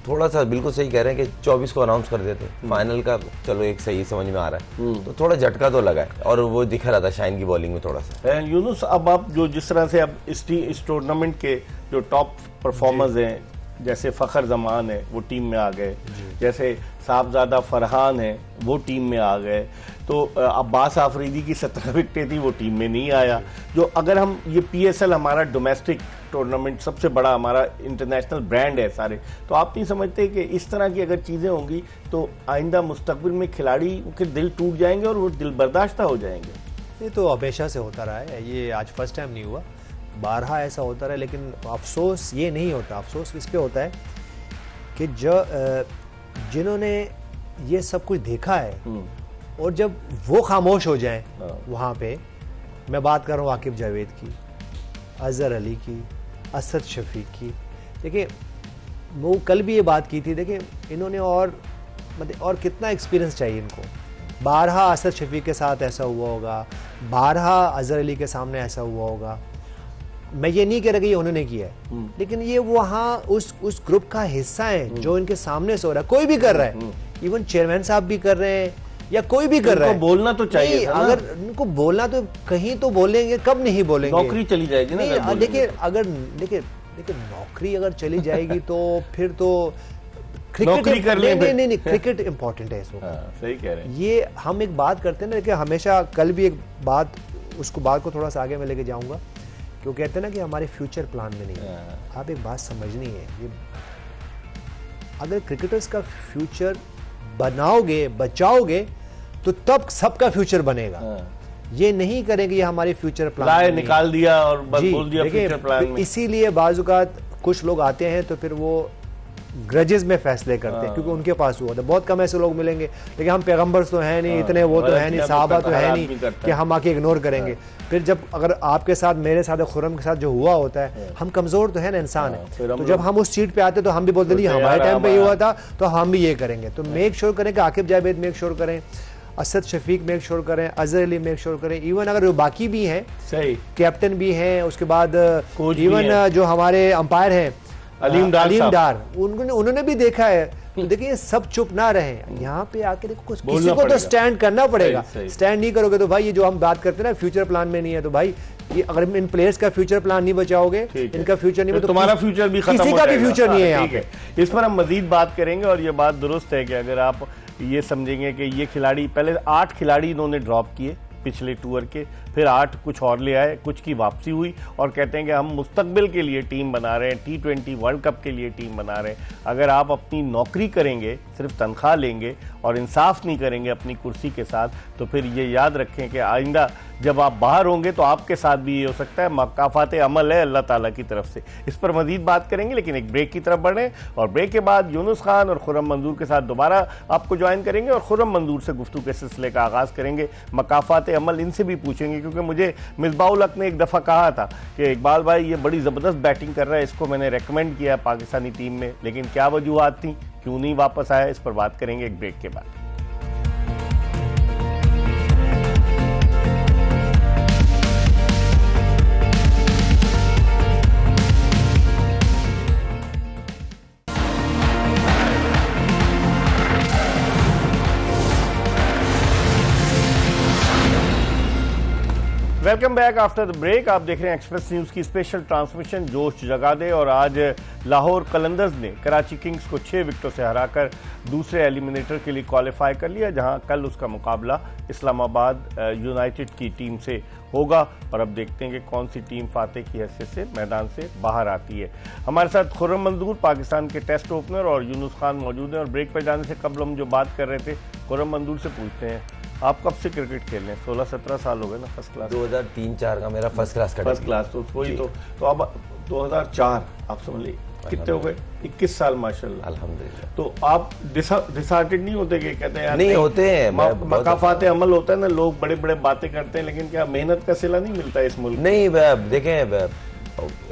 थोड़ा सा बिल्कुल सही कह रहे हैं कि 24 को अनाउंस कर देते, फाइनल का चलो एक सही समझ में आ रहा है, तो थोड़ा झटका तो लगा है, और वो दिख रहा था शाहीन की बॉलिंग में थोड़ा सा। यूनुस, अब आप जो जिस तरह से अब इस टूर्नामेंट के जो टॉप परफॉर्मर्स हैं, जैसे फखर जमान है वो टीम में आ गए, जैसे साहबजादा फरहान है वो टीम में आ गए, तो अब्बास आफरीदी की 17 विकेटें थी, वो टीम में नहीं आया। जो अगर हम ये PSL हमारा डोमेस्टिक टूर्नामेंट सबसे बड़ा हमारा इंटरनेशनल ब्रांड है सारे, तो आप नहीं समझते कि इस तरह की अगर चीज़ें होंगी तो आइंदा मुस्तकबिल में खिलाड़ी के दिल टूट जाएंगे और वो दिल बर्दाश्ता हो जाएंगे? ये तो हमेशा से होता रहा है, ये आज फर्स्ट टाइम नहीं हुआ, बारहा ऐसा होता रहा है। लेकिन अफसोस ये नहीं होता, अफसोस इस पे होता है कि जिन्होंने ये सब कुछ देखा है और जब वो खामोश हो जाएं वहाँ पे, मैं बात कर रहा हूँ आकिब जावेद की, अजहर अली की, असद शफीक की। देखिए वो कल भी ये बात की थी, देखिए इन्होंने और मतलब और कितना एक्सपीरियंस चाहिए इनको। बारहा असद शफीक के साथ ऐसा हुआ होगा, बारहा अजहर अली के सामने ऐसा हुआ होगा। मैं ये नहीं कह रहा कि ये उन्होंने किया है, लेकिन ये वहाँ उस ग्रुप का हिस्सा है जो इनके सामने से हो रहा है। कोई भी कर रहा है, इवन चेयरमैन साहब भी कर रहे हैं या कोई भी कर रहा है। बोलना तो चाहिए था ना? अगर उनको बोलना तो कहीं तो बोलेंगे, कब नहीं बोलेंगे? नौकरी चली जाएगी ना। देखिए अगर देखिए नौकरी अगर चली जाएगी तो फिर तो क्रिकेट कर ले। नहीं क्रिकेट इंपॉर्टेंट है इसको। सही कह रहे हैं। ये हम एक बात करते हैं ना कि हमेशा, कल भी एक बात, उसको बात को थोड़ा सा आगे मैं लेके जाऊंगा, क्यों कहते हैं ना कि हमारे फ्यूचर प्लान में नहीं है। आप एक बात समझनी है, ये अगर क्रिकेटर्स का फ्यूचर बनाओगे, बचाओगे, तो तब सबका फ्यूचर बनेगा। ये नहीं करेंगे ये हमारे फ्यूचर प्लान निकाल दिया और बोल दिया फ्यूचर प्लान में। इसीलिए बाजुकात कुछ लोग आते हैं तो फिर वो ग्रजेस में फैसले करते हैं, क्योंकि उनके पास हुआ था। बहुत कम ऐसे लोग मिलेंगे, लेकिन हम पैगंबर्स तो है नहीं, इतने वो तो है नहीं, साहबा तो है नहीं कि हम आके इग्नोर करेंगे। फिर जब अगर आपके साथ, मेरे साथ, खुरम के साथ जो हुआ होता है, हम कमजोर तो है ना, इंसान है, तो जब हम उस सीट पे आते तो हम भी बोलते नहीं हमारे टाइम पे ये हुआ था तो हम भी ये करेंगे। तो मेक श्योर करें कि आकिब जावेद मेक श्योर करें, असद शफीक मेक श्योर करें, अजहर अली मेक श्योर करें, इवन अगर जो बाकी भी हैं, सही कैप्टन भी हैं, उसके बाद इवन जो हमारे अंपायर हैं अलीम डार, उन्होंने भी देखा है। तो देखिए सब चुप ना रहे, यहाँ पे आके देखो किसी को तो स्टैंड करना पड़ेगा। स्टैंड नहीं करोगे तो भाई ये जो हम बात करते हैं ना फ्यूचर प्लान में नहीं है, तो भाई ये अगर इन प्लेयर्स का फ्यूचर प्लान नहीं बचाओगे, इनका फ्यूचर नहीं, तो तुम्हारा फ्यूचर भी खत्म हो जाएगा। किसी का भी फ्यूचर नहीं है यहाँ पे। इस पर हम मजीद बात करेंगे, और ये बात दुरुस्त है कि अगर आप ये समझेंगे कि ये खिलाड़ी, पहले 8 खिलाड़ी इन्होंने ड्रॉप किए पिछले टूर के, फिर 8 कुछ और ले आए, कुछ की वापसी हुई और कहते हैं कि हम मुस्तकबिल के लिए टीम बना रहे हैं, T20 वर्ल्ड कप के लिए टीम बना रहे हैं। अगर आप अपनी नौकरी करेंगे, सिर्फ तनख्वाह लेंगे और इंसाफ नहीं करेंगे अपनी कुर्सी के साथ, तो फिर ये याद रखें कि आइंदा जब आप बाहर होंगे तो आपके साथ भी ये हो सकता है। मकाफात अमल है अल्लाह ताला की तरफ से। इस पर मजीद बात करेंगे, लेकिन एक ब्रेक की तरफ बढ़ें और ब्रेक के बाद यूनुस खान और खुर्रम मंजूर के साथ दोबारा आपको ज्वाइन करेंगे और खुर्रम मंजूर से गुफ्तगू के सिलसिले का आगाज़ करेंगे। मकाफात अमल इनसे भी पूछेंगे, क्योंकि मुझे मिसबाउल हक ने एक दफ़ा कहा था कि इकबाल भाई ये बड़ी ज़बरदस्त बैटिंग कर रहा है, इसको मैंने रेकमेंड किया पाकिस्तानी टीम में, लेकिन क्या वजूहात थी, क्यों नहीं वापस आया, इस पर बात करेंगे एक ब्रेक के बाद। Welcome back after the break. आप देख रहे हैं एक्सप्रेस न्यूज की स्पेशल ट्रांसमिशन जोश जगा दे। और आज लाहौर कलंदर्स ने कराची किंग्स को 6 विकेटों से हराकर दूसरे एलिमिनेटर के लिए क्वालिफाई कर लिया, जहां कल उसका मुकाबला इस्लामाबाद यूनाइटेड की टीम से होगा। और अब देखते हैं कि कौन सी टीम फातेह की हैसियत से मैदान से बाहर आती है। हमारे साथ खुर्रम मंजूर पाकिस्तान के टेस्ट ओपनर और यूनुस खान मौजूद हैं। और ब्रेक पर जाने से कबल हम जो बात कर रहे थे, खुर्रम मंजूर से पूछते हैं, आप कब से क्रिकेट खेल रहे हैं? 16-17 साल हो गए ना फर्स्ट क्लास? 2003-4 का मेरा फर्स्ट क्लास का फर्स्ट क्लास, तो वही तो अब 2004 आप समझ लीजिए कितने हो गए, 21 साल माशाल्लाह, अल्हम्दुलिल्लाह। तो आप डिसहार्टेड नहीं होते कि कहते हैं यार नहीं होते हैं, मकाफात अमल होता है ना, लोग बड़े बड़े बातें करते हैं, लेकिन क्या मेहनत का सिला नहीं मिलता इस मुल्क? नहीं देखें,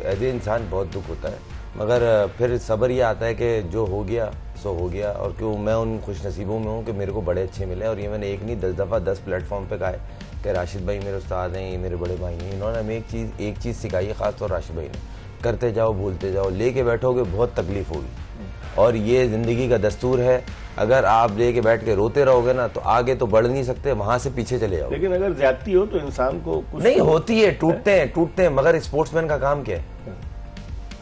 ऐसे इंसान बहुत दुख होता है, मगर फिर सब्र ये आता है कि जो हो गया सो हो गया। और क्यों मैं उन खुश नसीबों में हूँ कि मेरे को बड़े अच्छे मिले। और ये मैंने एक नहीं 10 दफ़ा 10 प्लेटफॉर्म पे कहा है कि राशिद भाई मेरे उस्ताद हैं, ये मेरे बड़े भाई हैं, इन्होंने हमें एक चीज़ सिखाई है, ख़ासतौर राशिद भाई ने, करते जाओ भूलते जाओ, लेके बैठोगे बहुत तकलीफ होगी। और ये ज़िंदगी का दस्तूर है, अगर आप लेके बैठ के रोते रहोगे ना तो आगे तो बढ़ नहीं सकते, वहाँ से पीछे चले जाओ। लेकिन अगर ज्यादती हो तो इंसान को कुछ नहीं होती है, टूटते हैं, मगर स्पोर्ट्समैन का काम क्या है?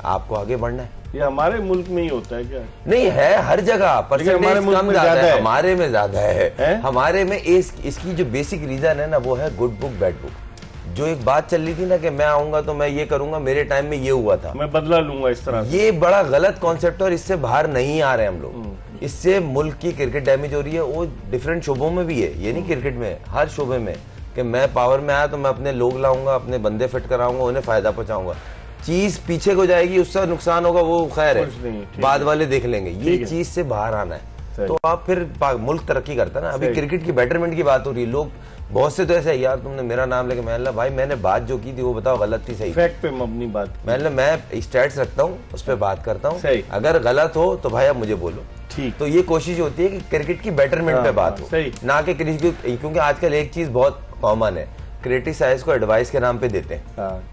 आपको आगे बढ़ना है। ये हमारे मुल्क में ही होता है क्या? नहीं है, हर जगह परसेंटेज हमारे मुल्क में ज्यादा है, हमारे में ज्यादा है। हमारे में इसकी जो बेसिक रीजन है ना, वो है गुड बुक बैड बुक। जो एक बात चल रही थी ना कि मैं आऊंगा तो मैं ये करूंगा, मेरे टाइम में ये हुआ था, मैं बदला लूंगा इस तरह, ये बड़ा गलत कॉन्सेप्ट है और इससे बाहर नहीं आ रहे हम लोग। इससे मुल्क की क्रिकेट डैमेज हो रही है। वो डिफरेंट शोबों में भी है, ये नहीं क्रिकेट में, हर शोबे में, कि मैं पावर में आया तो मैं अपने लोग लाऊंगा, अपने बंदे फिट कराऊंगा, उन्हें फायदा पहुंचाऊंगा। चीज पीछे को जाएगी, उससे नुकसान होगा, वो खैर है, बाद वाले देख लेंगे। ये चीज से बाहर आना है तो आप फिर मुल्क तरक्की करता है ना। अभी क्रिकेट की बेटरमेंट की बात हो रही है, लोग बहुत से तो ऐसे है, यार तुमने मेरा नाम लेके, मैं भाई मैंने बात जो की थी वो बताओ गलत थी सही? फैक्ट पे मबनी बात, मैं स्टैट्स रखता हूँ, उस पर बात करता हूँ, अगर गलत हो तो भाई अब मुझे बोलो। ठीक, तो ये कोशिश होती है कि क्रिकेट की बेटरमेंट पे बात हो, ना कि क्योंकि आजकल एक चीज बहुत कॉमन है, क्रिटिसाइज को एडवाइस के नाम पे देते हैं।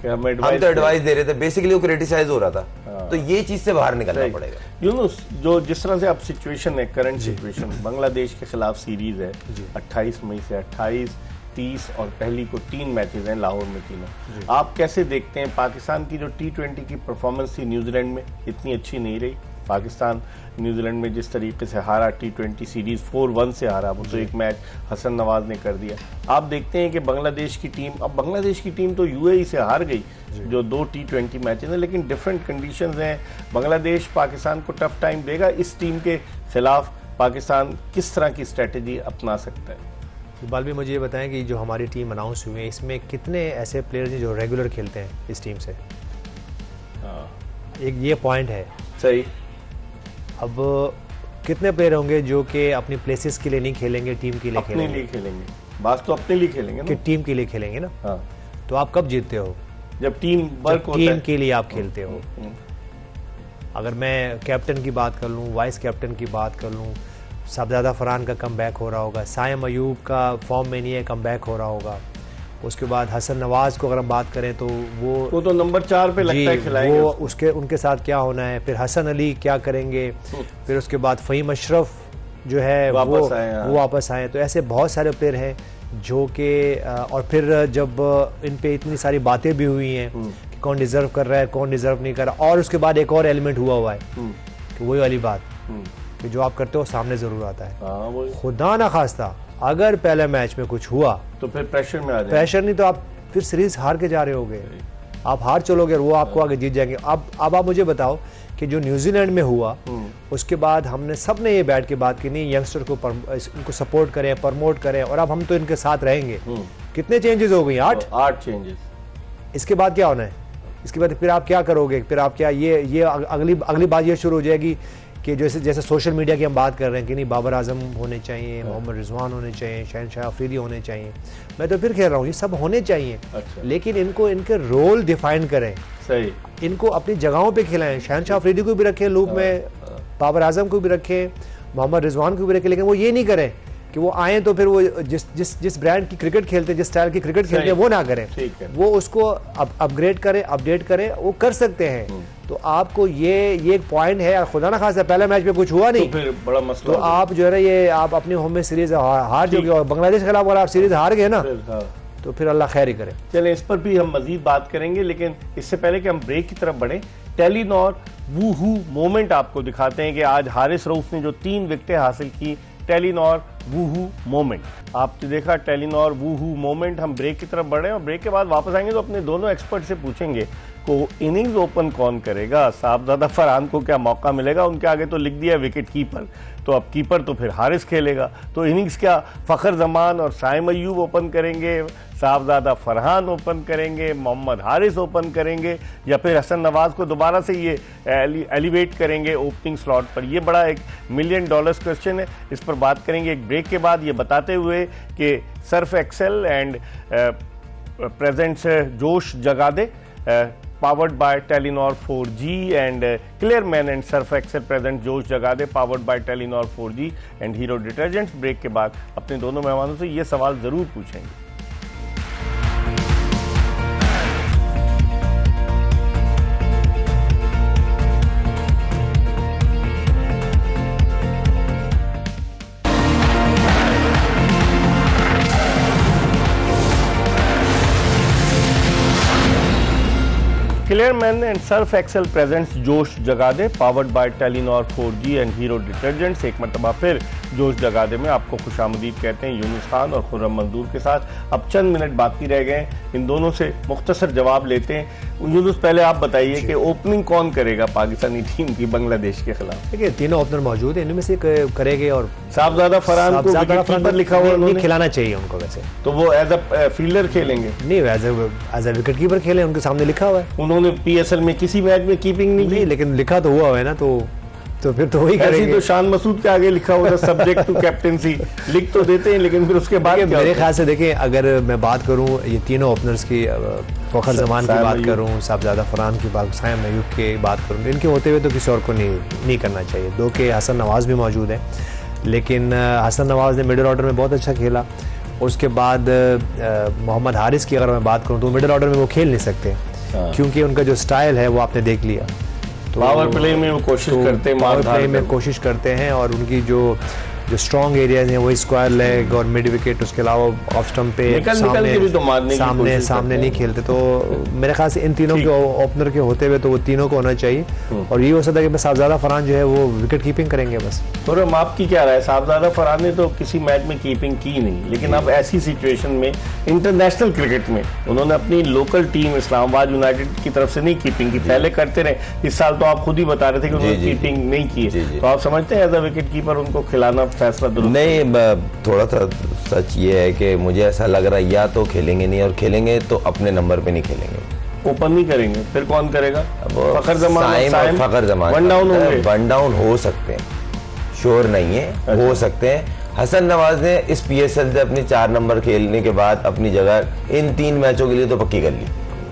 हम तो एडवाइस दे रहे थे, बेसिकली वो क्रिटिसाइज हो रहा था। तो ये चीज से बाहर निकलना पड़ेगा। यूनुस, जो जिस तरह से अब सिचुएशन है, करंट सिचुएशन, बांग्लादेश के खिलाफ सीरीज है 28 मई से 28, 30 और पहली को 3 मैचेस हैं लाहौर में तीनों। आप कैसे देखते हैं पाकिस्तान की जो T20 की परफॉर्मेंस थी न्यूजीलैंड में, इतनी अच्छी नहीं रही। पाकिस्तान न्यूजीलैंड में जिस तरीके से हारा, T20 सीरीज 4-1 से हारा, वो तो एक मैच हसन नवाज ने कर दिया। आप देखते हैं कि बांग्लादेश की टीम, अब बांग्लादेश की टीम तो UAE से हार गई, जो 2 T20 मैचेस हैं, लेकिन डिफरेंट कंडीशंस हैं। बांग्लादेश पाकिस्तान को टफ टाइम देगा। इस टीम के खिलाफ पाकिस्तान किस तरह की स्ट्रेटेजी अपना सकता है? इकबाल भी मुझे ये बताएं कि जो हमारी टीम अनाउंस हुई है, इसमें कितने ऐसे प्लेयर्स हैं जो रेगुलर खेलते हैं इस टीम से? एक ये पॉइंट है। सही। अब कितने प्लेयर होंगे जो कि अपनी प्लेसेस के लिए नहीं खेलेंगे, टीम के लिए अपने लिए खेलेंगे? बात तो अपने लिए खेलेंगे ना, कि टीम के लिए खेलेंगे ना। हाँ। तो आप कब जीतते हो? जब टीम वर्क होता है, टीम के लिए आप खेलते हो। अगर मैं कैप्टन की बात कर लूँ, वाइस कैप्टन की बात कर लूँ, सबज़्यादा फरहान का कम बैक हो रहा होगा, साइम अयूब का फॉर्म में नहीं है, कम बैक हो रहा होगा। उसके बाद हसन नवाज को अगर हम बात करें तो वो तो नंबर 4 पे लगता है खिलाएंगे, वो उसके उनके साथ क्या होना है। फिर हसन अली क्या करेंगे, फिर उसके बाद फ़हीम अशरफ जो है वो वापस आए। तो ऐसे बहुत सारे प्लेयर हैं जो कि और फिर जब इन पे इतनी सारी बातें भी हुई हैं कि कौन डिजर्व कर रहा है, कौन डिजर्व नहीं कर रहा, और उसके बाद एक और एलिमेंट हुआ है कि वही वाली बात कि जो आप करते हो सामने जरूर आता है। वही। खुदा ना खास्ता अगर पहले मैच में कुछ हुआ तो फिर प्रेशर में आ जाए। प्रेशर नहीं तो आप फिर सीरीज हार के जा रहे होगे, आप हार चलोगे और वो आपको आगे जीत जाएंगे। अब आप मुझे बताओ कि जो न्यूजीलैंड में हुआ उसके बाद हमने सब ने ये बैठ के बात की नहीं यंगस्टर को इनको सपोर्ट करें, प्रमोट करें और अब हम तो इनके साथ रहेंगे। कितने चेंजेस हो गई? 8 चेंजेस। इसके बाद क्या होना है? इसके बाद फिर आप क्या करोगे? फिर आप क्या ये अगली बात ये शुरू हो जाएगी कि जैसे सोशल मीडिया की हम बात कर रहे हैं कि नहीं बाबर आजम होने चाहिए, मोहम्मद रिजवान होने चाहिए, शहनशाह अफरीदी होने चाहिए। मैं तो फिर कह रहा हूँ ये सब होने चाहिए। अच्छा। लेकिन इनको इनके रोल डिफाइन करें, सही, इनको अपनी जगहों पे खिलाएं। शहनशाह अफरीदी को भी रखें लूप में, बाबर आजम को भी रखें, मोहम्मद रिजवान को भी रखें, लेकिन वो ये नहीं करें कि वो आए तो फिर वो जिस ब्रांड की क्रिकेट खेलते हैं, जिस स्टाइल की क्रिकेट खेलते हैं वो ना करें। वो उसको अपग्रेड करें, अपडेट करें, वो कर सकते हैं। तो आपको ये एक पॉइंट है, खुदा ना खासा पहले मैच में कुछ हुआ नहीं तो फिर बड़ा मसला तो आप जो है ना ये आप अपनी होम में सीरीज हार जाओगे और बांग्लादेश के खिलाफ अगर आप सीरीज हार गए ना तो फिर अल्लाह खैर ही करे। चलें इस पर भी हम मजीद बात करेंगे, लेकिन इससे पहले कि हम ब्रेक की तरफ बढ़े, टेलीनॉर वूहू मोमेंट आपको दिखाते हैं कि आज हारिस रऊफ ने जो 3 विकेटें हासिल की। टेलीनॉर वूहू मोमेंट आपने देखा, टेलीनॉर वूहू मोमेंट। हम ब्रेक की तरफ बढ़े और ब्रेक के बाद वापस आएंगे तो अपने दोनों एक्सपर्ट से पूछेंगे को इनिंग्स ओपन कौन करेगा, साहबजादा फरहान को क्या मौका मिलेगा? उनके आगे तो लिख दिया विकेट कीपर, तो अब कीपर तो फिर हारिस खेलेगा। तो इनिंग्स क्या फ़खर जमान और साइम अय्यूब ओपन करेंगे, साहबजादा फरहान ओपन करेंगे, मोहम्मद हारिस ओपन करेंगे, या फिर हसन नवाज को दोबारा से ये एलिवेट करेंगे ओपनिंग स्लॉट पर? ये बड़ा एक $1 मिलियन क्वेश्चन है। इस पर बात करेंगे एक ब्रेक के बाद, ये बताते हुए कि सर्फ एक्सेल एंड प्रेजेंट्स जोश Jagade powered by Telenor 4G and Clearman and Surf Excel present Josh Jagade powered by Telenor 4G and Hero Detergents। Break के बाद अपने दोनों मेहमानों से ये सवाल जरूर पूछेंगे। Clearman and Surf Excel presents जोश Jagade powered by Telenor 4G and Hero Detergents। एक मरतबा फिर जोश जगादे में आपको खुशामदीद कहते हैं यूनुस खान और खुर्रम मंजूर के साथ। अब चंद मिनट बाकी रह गए, इन दोनों से मुख्तसर जवाब लेते हैं। यूनुस पहले आप बताइए कि ओपनिंग कौन करेगा पाकिस्तानी टीम की बांग्लादेश के खिलाफ? देखिए तीनों ओपनर मौजूद है, इनमें से करेंगे और साहबजादा फरहान को विकेट कीपर लिखा हुआ नहीं खिलाना चाहिए उनको। वैसे तो वो एज अ फील्डर खेलेंगे? नहीं, एज अ विकेट कीपर खेले, उनके सामने लिखा हुआ है। उन्होंने PSL में किसी मैच में कीपिंग नहीं की, लेकिन लिखा तो हुआ है ना, तो फिर तो वही करेंगे। तो शान मसूद के आगे लिखा हुआ था सब्जेक्ट टू कैप्टेंसी, लिख तो देते हैं लेकिन फिर उसके बाद मेरे ख्याल से देखें, अगर मैं बात करूं ये तीनों ओपनर्स की, फ़खर जमान की बात करूं, साहबजादा फरहान की बात, साइम अय्यूब की बात करूं, इनके होते हुए तो किसी और को नहीं करना चाहिए। दो के हसन नवाज भी मौजूद है, लेकिन हसन नवाज ने मिडिल ऑर्डर में बहुत अच्छा खेला। उसके बाद मोहम्मद हारिस की अगर मैं बात करूँ तो मिडिल ऑर्डर में वो खेल नहीं सकते क्योंकि उनका जो स्टाइल है वो आपने देख लिया। तो पावर प्ले में वो कोशिश करते हैं, पावर प्ले में कोशिश करते हैं और उनकी जो स्ट्रॉन्ग एरियाज हैं वही स्क्वायर लेग और मिड विकेट, उसके अलावा ऑफ स्टंप पे सामने नहीं खेलते। तो मेरे ख्याल से इन तीनों के ओपनर के होते हुए तो वो तीनों को होना चाहिए और ये हो सकता है कि साहबजादा फरहान जो है वो विकेट कीपिंग करेंगे बस। तो आपकी क्या राय? साहबजादा फरहान ने तो किसी मैच में कीपिंग की नहीं, लेकिन अब ऐसी सिचुएशन में इंटरनेशनल क्रिकेट में उन्होंने अपनी लोकल टीम इस्लामाबाद यूनाइटेड की तरफ से नहीं कीपिंग की, पहले करते रहे। इस साल तो आप खुद ही बता रहे थे कि उन्होंने कीपिंग नहीं की है, तो आप समझते हैं एज अ विकेट कीपर उनको खिलाना फैसला दुरुस्त नहीं? थोड़ा सा सच ये है कि मुझे ऐसा लग रहा है या तो खेलेंगे नहीं, और खेलेंगे तो अपने नंबर पे नहीं खेलेंगे, ओपन नहीं करेंगे। फिर कौन करेगा? फ़खर जमान वन डाउन हो सकते हैं, श्योर नहीं है, हो सकते हैं। हसन नवाज ने इस PSL से अपने 4 नंबर खेलने के बाद अपनी जगह इन 3 मैचों के लिए तो पक्की कर ली।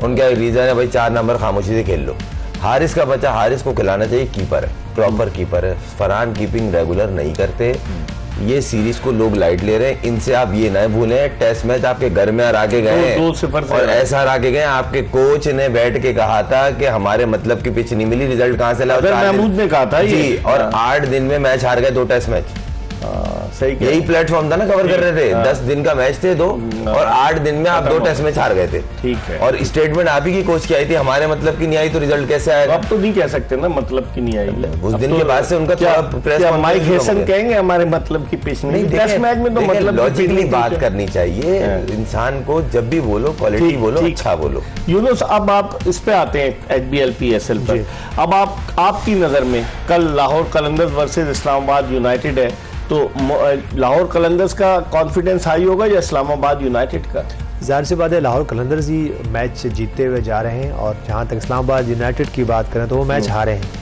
उनका रीजन है भाई 4 नंबर खामोशी से खेल लो। हारिस का बच्चा, हारिस को खिलाना चाहिए, कीपर है, प्रॉपर कीपर है। फरहान कीपिंग रेगुलर नहीं करते, ये सीरीज को लोग लाइट ले रहे हैं। इनसे आप ये ना भूलें टेस्ट मैच आपके घर में हरा के गए और ऐसा हरा के गए, आपके कोच ने बैठ के कहा था कि हमारे मतलब की पिच नहीं मिली, रिजल्ट कहां से लाओ? महमूद ने कहा था जी, और 8 दिन में मैच हार गए 2 टेस्ट मैच। सही कह यही प्लेटफॉर्म था ना, कवर कर रहे थे। 10 दिन का मैच थे 2 और 8 दिन में आप 2 टेस्ट मैच हार गए थे। ठीक है। और स्टेटमेंट आप ही की कोच की आई थी, हमारे मतलब की नहीं आई, तो रिजल्ट कैसे आएगा? अब तो नहीं कह सकते ना मतलब की नहीं आई। उस दिन के बाद से उनका प्रेस माइक हेसन कहेंगे हमारे मतलब की पेश नहीं। टेस्ट मैच में तो मतलब लॉजिकली बात करनी चाहिए इंसान को, जब भी बोलो क्वालिटी बोलो, अच्छा बोलो। यूनुस, अब आप इस पे आते हैं HBL PSL पर। अब आपकी नजर में कल लाहौर कलंदर्स वर्सेस इस्लामाबाद यूनाइटेड है, तो लाहौर कलंदर्स का कॉन्फिडेंस हाई होगा या इस्लामाबाद यूनाइटेड का? ज़ाहिर सी बात है लाहौर कलंदर्स ही मैच जीतते हुए जा रहे हैं, और जहाँ तक इस्लामाबाद यूनाइटेड की बात करें तो वो मैच हारे हैं।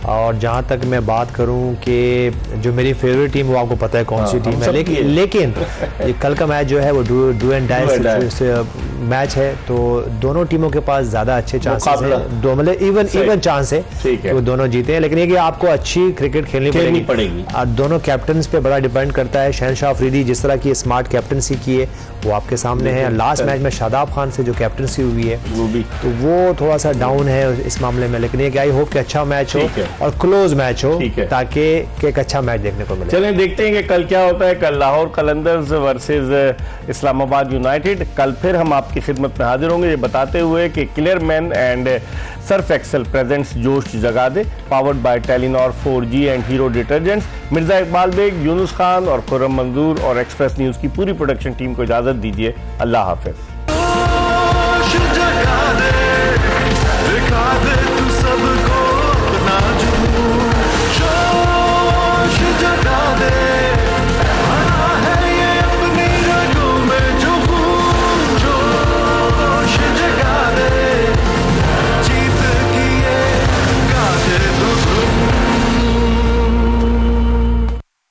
और जहाँ तक मैं बात करूँ कि जो मेरी फेवरेट टीम, वो आपको पता है कौन सी टीम है, लेकिन ये कल का मैच जो है वो डू एंड डाई मैच है, तो दोनों टीमों के पास ज़्यादा अच्छे चांसेस हैं, दो मतलब इवन चांस है कि वो दोनों जीते हैं। लेकिन ये कि आपको अच्छी क्रिकेट खेलनी पड़ेगी और दोनों कैप्टन्स पे बड़ा डिपेंड करता है। शहनशाह अफरीदी जिस तरह की स्मार्ट कैप्टनसी की है वो आपके सामने है। लास्ट मैच में शादाब खान से जो कैप्टनसी हुई है तो वो थोड़ा सा डाउन है इस मामले में, लेकिन ये आई होप कि अच्छा मैच हो और क्लोज मैच हो, ताकि एक अच्छा मैच देखने को मिले। चलें देखते हैं कि कल क्या होता है। कल लाहौर कलंदर्स वर्सेस इस्लामाबाद यूनाइटेड। कल फिर हम आपकी खिदमत में हाजिर होंगे ये बताते हुए कि Clearman and Surf Excel presents Josh Jaga De, powered by Telenor 4G and Hero detergents. Mirza Iqbal Baig, Younis Khan और खुर्रम मंजूर और एक्सप्रेस न्यूज़ की पूरी प्रोडक्शन टीम को इजाज़त दीजिए। अल्लाह हाफिज।